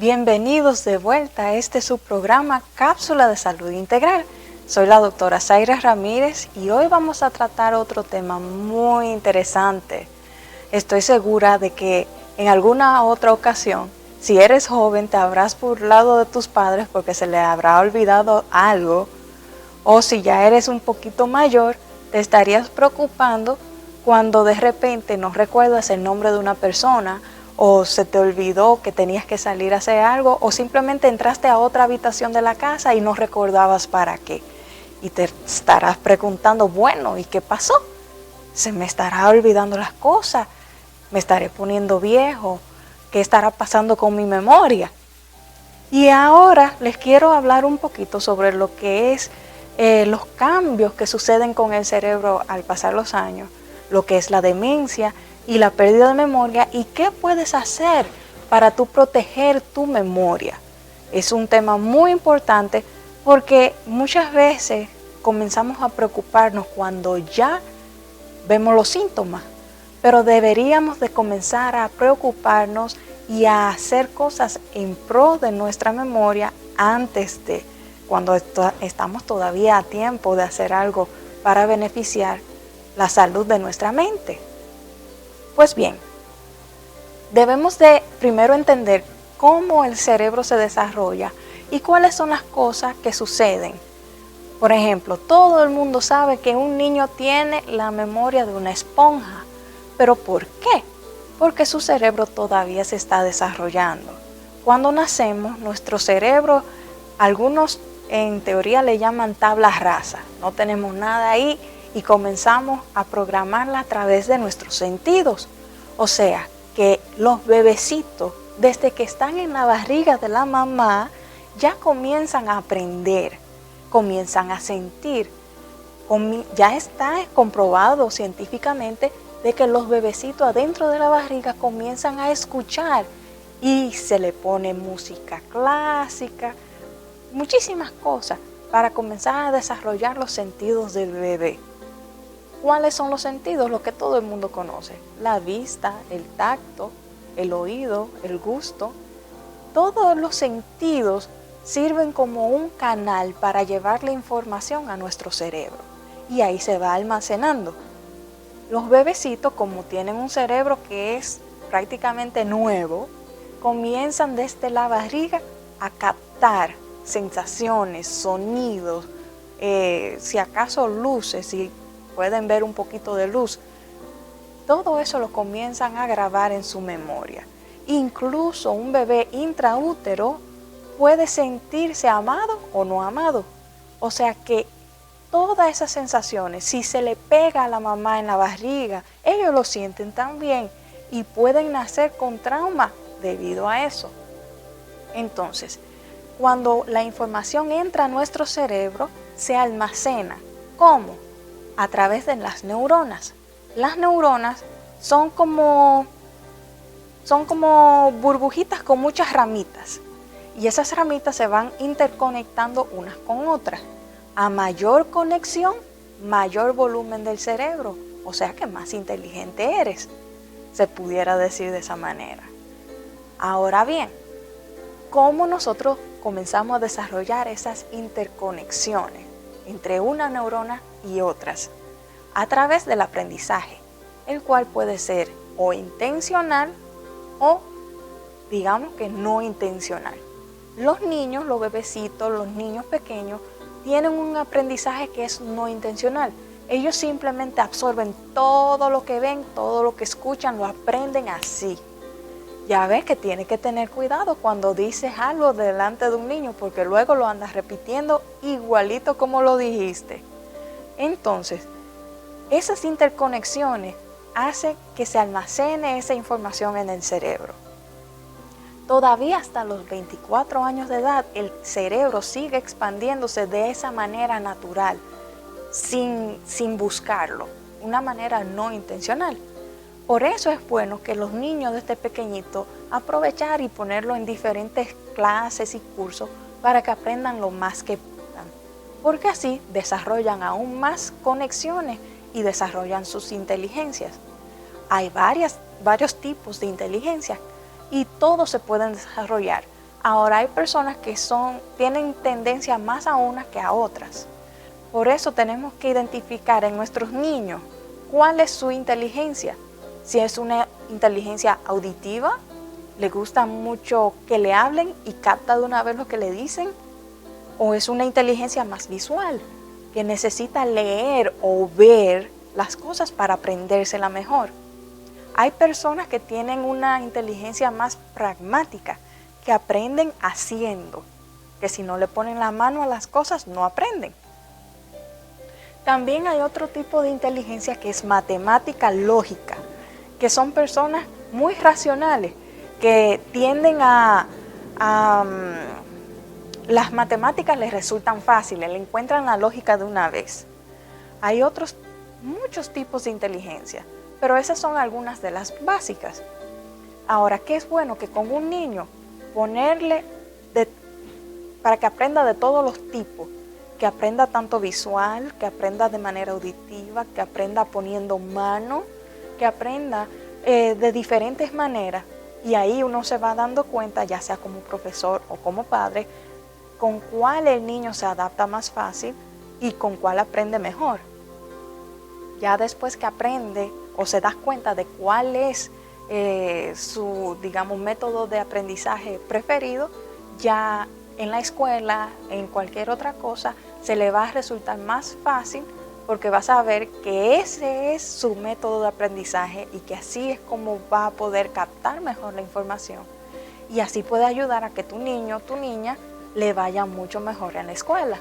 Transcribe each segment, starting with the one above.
Bienvenidos de vuelta a este su programa Cápsula de Salud Integral. Soy la doctora Zaira Ramírez y hoy vamos a tratar otro tema muy interesante. Estoy segura de que en alguna otra ocasión, si eres joven, te habrás burlado de tus padres porque se les habrá olvidado algo, o si ya eres un poquito mayor, te estarías preocupando cuando de repente no recuerdas el nombre de una persona, o se te olvidó que tenías que salir a hacer algo, o simplemente entraste a otra habitación de la casa y no recordabas para qué. Y te estarás preguntando, bueno, ¿y qué pasó? ¿Se me estará olvidando las cosas? ¿Me estaré poniendo viejo? ¿Qué estará pasando con mi memoria? Y ahora les quiero hablar un poquito sobre lo que es los cambios que suceden con el cerebro al pasar los años, lo que es la demencia y la pérdida de memoria y qué puedes hacer para tú proteger tu memoria. Es un tema muy importante porque muchas veces comenzamos a preocuparnos cuando ya vemos los síntomas, pero deberíamos de comenzar a preocuparnos y a hacer cosas en pro de nuestra memoria antes de, cuando estamos todavía a tiempo de hacer algo para beneficiar la salud de nuestra mente. Pues bien, debemos de primero entender cómo el cerebro se desarrolla y cuáles son las cosas que suceden. Por ejemplo, todo el mundo sabe que un niño tiene la memoria de una esponja. ¿Pero por qué? Porque su cerebro todavía se está desarrollando. Cuando nacemos, nuestro cerebro, algunos en teoría le llaman tabla rasa. No tenemos nada ahí y comenzamos a programarla a través de nuestros sentidos. O sea, que los bebecitos, desde que están en la barriga de la mamá, ya comienzan a aprender, comienzan a sentir. Ya está comprobado científicamente de que los bebecitos adentro de la barriga comienzan a escuchar y se le pone música clásica, muchísimas cosas para comenzar a desarrollar los sentidos del bebé. ¿Cuáles son los sentidos? Lo que todo el mundo conoce: la vista, el tacto, el oído, el gusto. Todos los sentidos sirven como un canal para llevar la información a nuestro cerebro y ahí se va almacenando. Los bebecitos, como tienen un cerebro que es prácticamente nuevo, comienzan desde la barriga a captar sensaciones, sonidos, si acaso luces, si pueden ver un poquito de luz. Todo eso lo comienzan a grabar en su memoria. Incluso un bebé intraútero puede sentirse amado o no amado. O sea que todas esas sensaciones, si se le pega a la mamá en la barriga, ellos lo sienten también y pueden nacer con trauma debido a eso. Entonces, cuando la información entra a nuestro cerebro, se almacena. ¿Cómo? A través de las neuronas. Las neuronas son como burbujitas con muchas ramitas y esas ramitas se van interconectando unas con otras. A mayor conexión, mayor volumen del cerebro, o sea que más inteligente eres, se pudiera decir de esa manera. Ahora bien, ¿cómo nosotros comenzamos a desarrollar esas interconexiones entre una neurona y otras? A través del aprendizaje, el cual puede ser o intencional o digamos que no intencional. Los niños, los bebecitos, los niños pequeños tienen un aprendizaje que es no intencional. Ellos simplemente absorben todo lo que ven, todo lo que escuchan, lo aprenden así. Ya ves que tienes que tener cuidado cuando dices algo delante de un niño porque luego lo andas repitiendo igualito como lo dijiste. Entonces, esas interconexiones hacen que se almacene esa información en el cerebro. Todavía hasta los 24 años de edad, el cerebro sigue expandiéndose de esa manera natural, sin buscarlo, una manera no intencional. Por eso es bueno que los niños desde pequeñitos aprovechar y ponerlo en diferentes clases y cursos para que aprendan lo más que puedan, porque así desarrollan aún más conexiones y desarrollan sus inteligencias. Hay varios tipos de inteligencia y todos se pueden desarrollar, Ahora hay personas que tienen tendencia más a unas que a otras. Por eso tenemos que identificar en nuestros niños cuál es su inteligencia. Si es una inteligencia auditiva, le gusta mucho que le hablen y capta de una vez lo que le dicen, o es una inteligencia más visual, que necesita leer o ver las cosas para aprendérsela mejor. Hay personas que tienen una inteligencia más pragmática, que aprenden haciendo, que si no le ponen la mano a las cosas no aprenden. También hay otro tipo de inteligencia que es matemática lógica, que son personas muy racionales, que tienden las matemáticas les resultan fáciles, le encuentran la lógica de una vez. Hay muchos tipos de inteligencia, pero esas son algunas de las básicas. Ahora, ¿qué es bueno? Que con un niño ponerle para que aprenda de todos los tipos, que aprenda tanto visual, que aprenda de manera auditiva, que aprenda poniendo mano, que aprenda de diferentes maneras, y ahí uno se va dando cuenta, ya sea como profesor o como padre, con cuál el niño se adapta más fácil y con cuál aprende mejor. Ya después que aprende o se da cuenta de cuál es su, digamos, método de aprendizaje preferido, ya en la escuela, en cualquier otra cosa, se le va a resultar más fácil porque va a saber que ese es su método de aprendizaje y que así es como va a poder captar mejor la información. Y así puede ayudar a que tu niño o tu niña le vaya mucho mejor en la escuela,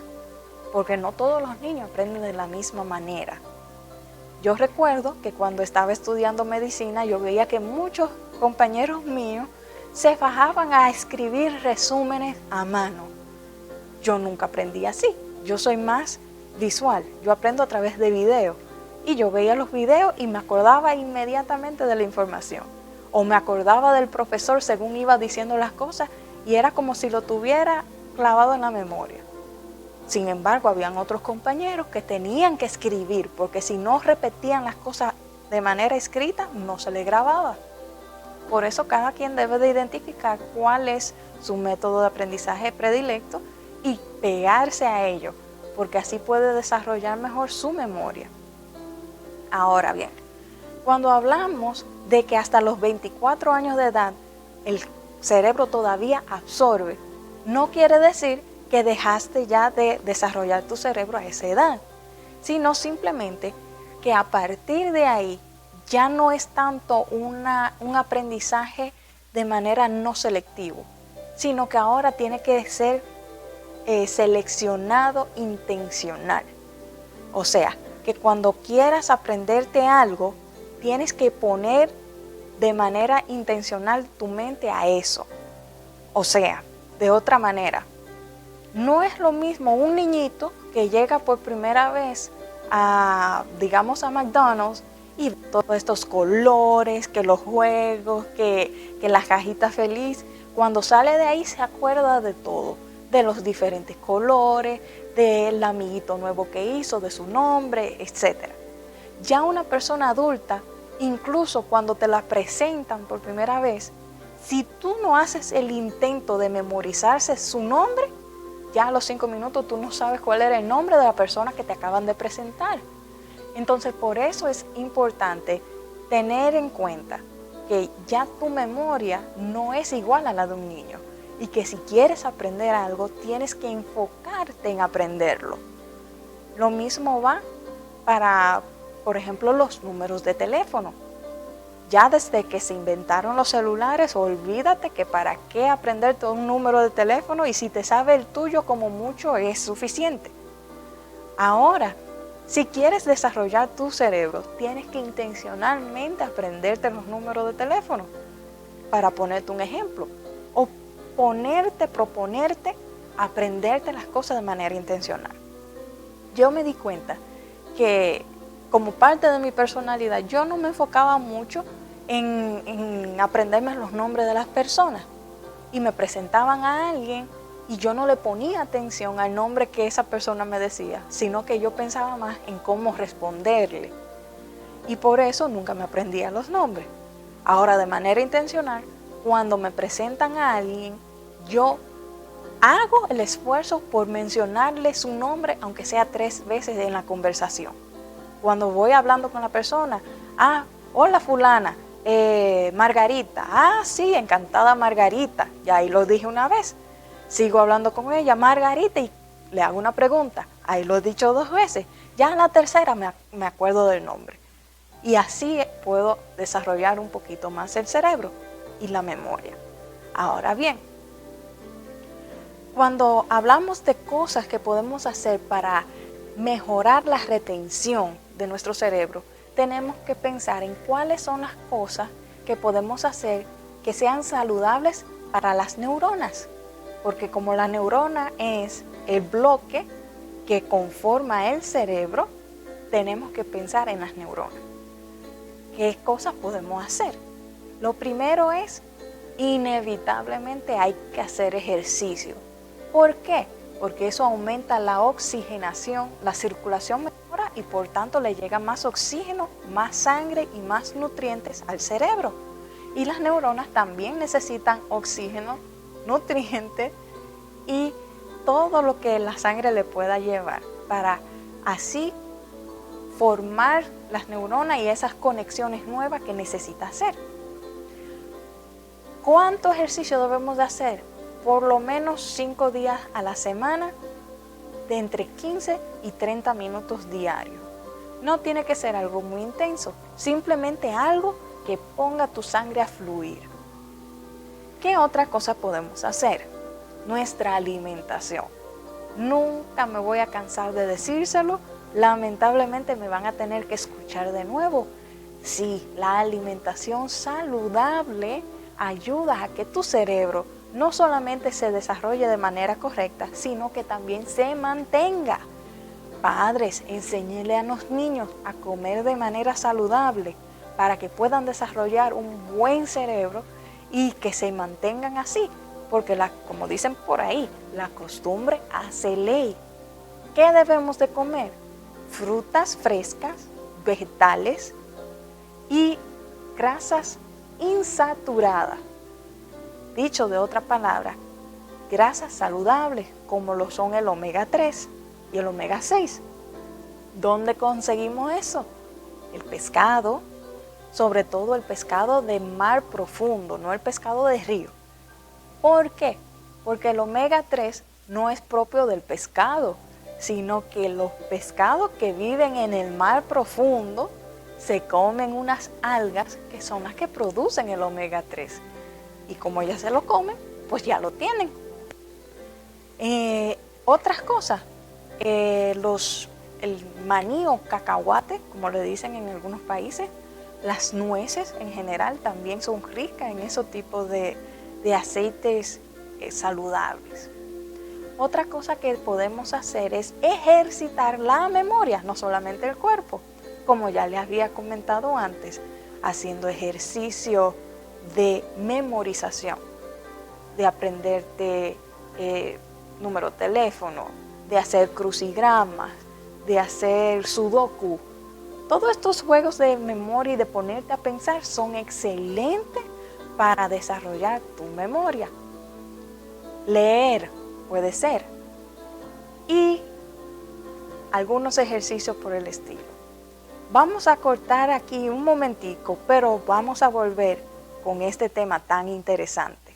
porque no todos los niños aprenden de la misma manera. Yo recuerdo que cuando estaba estudiando medicina, yo veía que muchos compañeros míos se fajaban a escribir resúmenes a mano. Yo nunca aprendí así. Yo soy más visual. Yo aprendo a través de videos. Y yo veía los videos y me acordaba inmediatamente de la información. O me acordaba del profesor según iba diciendo las cosas y era como si lo tuviera clavado en la memoria. Sin embargo, habían otros compañeros que tenían que escribir, porque si no repetían las cosas de manera escrita, no se les grababa. Por eso cada quien debe de identificar cuál es su método de aprendizaje predilecto y pegarse a ello, porque así puede desarrollar mejor su memoria. Ahora bien, cuando hablamos de que hasta los 24 años de edad el cerebro todavía absorbe, no quiere decir que dejaste ya de desarrollar tu cerebro a esa edad, sino simplemente que a partir de ahí ya no es tanto un aprendizaje de manera no selectivo, sino que ahora tiene que ser seleccionado intencional. O sea, que cuando quieras aprenderte algo, tienes que poner de manera intencional tu mente a eso. O sea, de otra manera, no es lo mismo un niñito que llega por primera vez digamos a McDonald's y todos estos colores, que los juegos, que la cajita feliz. Cuando sale de ahí se acuerda de todo, de los diferentes colores, del amiguito nuevo que hizo, de su nombre, etc. Ya una persona adulta, incluso cuando te la presentan por primera vez, si tú no haces el intento de memorizarse su nombre, ya a los 5 minutos tú no sabes cuál era el nombre de la persona que te acaban de presentar. Entonces, por eso es importante tener en cuenta que ya tu memoria no es igual a la de un niño y que si quieres aprender algo, tienes que enfocarte en aprenderlo. Lo mismo va para, por ejemplo, los números de teléfono. Ya desde que se inventaron los celulares, olvídate que para qué aprender todo un número de teléfono y si te sabe el tuyo como mucho es suficiente. Ahora, si quieres desarrollar tu cerebro, tienes que intencionalmente aprenderte los números de teléfono. Para ponerte un ejemplo, o proponerte aprenderte las cosas de manera intencional. Yo me di cuenta que como parte de mi personalidad, yo no me enfocaba mucho en aprenderme los nombres de las personas. Y me presentaban a alguien y yo no le ponía atención al nombre que esa persona me decía, sino que yo pensaba más en cómo responderle. Y por eso nunca me aprendía los nombres. Ahora, de manera intencional, cuando me presentan a alguien, yo hago el esfuerzo por mencionarle su nombre, aunque sea 3 veces en la conversación. Cuando voy hablando con la persona, hola fulana, Margarita, sí, encantada Margarita, ya ahí lo dije una vez. Sigo hablando con ella, Margarita, y le hago una pregunta, ahí lo he dicho 2 veces, ya en la tercera me acuerdo del nombre. Y así puedo desarrollar un poquito más el cerebro y la memoria. Ahora bien, cuando hablamos de cosas que podemos hacer para mejorar la retención de nuestro cerebro, tenemos que pensar en cuáles son las cosas que podemos hacer que sean saludables para las neuronas. Porque como la neurona es el bloque que conforma el cerebro, tenemos que pensar en las neuronas. ¿Qué cosas podemos hacer? Lo primero es, inevitablemente hay que hacer ejercicio. ¿Por qué? Porque eso aumenta la oxigenación, la circulación mejora y por tanto le llega más oxígeno, más sangre y más nutrientes al cerebro. Y las neuronas también necesitan oxígeno, nutrientes y todo lo que la sangre le pueda llevar para así formar las neuronas y esas conexiones nuevas que necesita hacer. ¿Cuánto ejercicio debemos de hacer? Por lo menos 5 días a la semana, de entre 15 y 30 minutos diarios. No tiene que ser algo muy intenso, simplemente algo que ponga tu sangre a fluir. ¿Qué otra cosa podemos hacer? Nuestra alimentación. Nunca me voy a cansar de decírselo, lamentablemente me van a tener que escuchar de nuevo. Sí, la alimentación saludable ayuda a que tu cerebro no solamente se desarrolle de manera correcta, sino que también se mantenga. Padres, enséñenle a los niños a comer de manera saludable para que puedan desarrollar un buen cerebro y que se mantengan así, porque como dicen por ahí, la costumbre hace ley. ¿Qué debemos de comer? Frutas frescas, vegetales y grasas insaturadas. Dicho de otra palabra, grasas saludables como lo son el omega 3 y el omega 6. ¿Dónde conseguimos eso? El pescado, sobre todo el pescado de mar profundo, no el pescado de río. ¿Por qué? Porque el omega 3 no es propio del pescado, sino que los pescados que viven en el mar profundo se comen unas algas que son las que producen el omega 3. Y como ya se lo comen, pues ya lo tienen. Otras cosas, el maní o cacahuate, como le dicen en algunos países, las nueces en general también son ricas en esos tipos de aceites saludables. Otra cosa que podemos hacer es ejercitar la memoria, no solamente el cuerpo, como ya les había comentado antes, haciendo ejercicio de memorización, de aprenderte número de teléfono, de hacer crucigramas, de hacer sudoku. Todos estos juegos de memoria y de ponerte a pensar son excelentes para desarrollar tu memoria. Leer puede ser. Y algunos ejercicios por el estilo. Vamos a cortar aquí un momentico, pero vamos a volver con este tema tan interesante.